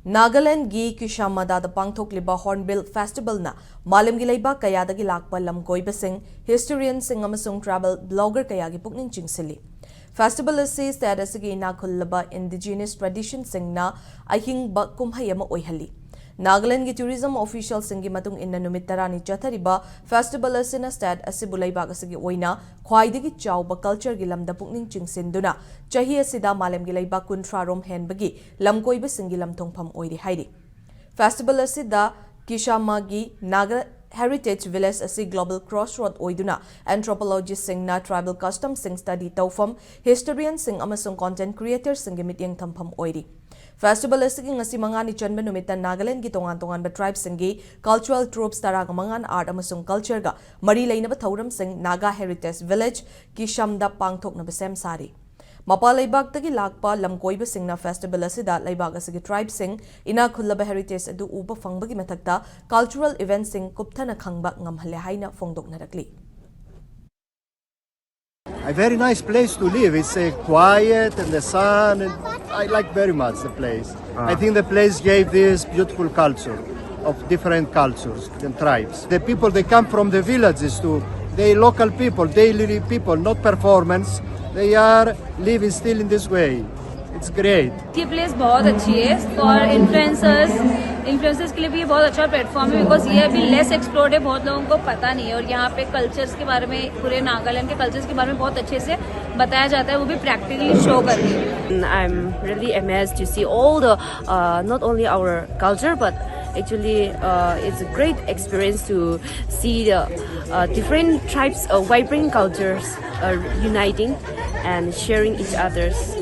Nagaland gi Kishamada the Pangthokliba Hornbill Festival na Malamgi Laiba Kayadagi Lakpa Lamkoibasing, historian sing amasung travel blogger Kayagi Pukning Chingsili. Festival asi status gi nakullaba indigenous tradition sing na ahing ba kumhayama oihali. Nagaland gi tourism official singi matung inna numit tarani chathariba festival asina stat asibulai bagasigi oina khwaidagi chawba culture gi lamda pukning chingsinduna chahi asida malam gi laiba kunthra rom henbagi lamkoiba singi lamthongpham oiri hairi. Festival asida Kishamagi Naga Heritage Village asi global crossroad oiduna anthropologists singna tribal customs sing study tawfam historians sing amasung content creators singi mityeng thampham oiri. Festival asigi ngasi mangani chanba numita Nagaland gi tongan ba tribes singi cultural troops taraga mangan art amasung culture ga mari lainaba thauram sing Naga Heritage Village Kishamda pangthokna besem sari. Mapa Laibak tagi lakpa lamkoiba singna festival asida Laibak asigi tribe sing ina khullaba heritage adu uba fangbagi mathakta cultural events sing kupthana khangba ngamhale haina fongdoknarakli. A very nice place to live. It's quiet and the sun. And I like very much the place. I think the place gave this beautiful culture of different cultures and tribes. The people, they come from the villages too. They local people, daily people, not performance. They are living still in this way. It's great. ये place बहुत अच्छी है और influencers के लिए भी ये बहुत अच्छा प्लेटफॉर्म है बिकॉज ये अभी लेस एक्सप्लोर्ड है, बहुत लोगों को पता नहीं है और यहाँ पे कल्चर्स के बारे में, पूरे नागालैंड के कल्चर्स के बारे में बहुत अच्छे से बताया जाता है, वो भी प्रैक्टिकली शो करके. I'm really amazed to see all the not only our culture but actually it's a great experience to see the different tribes, vibrant cultures uniting and sharing each other's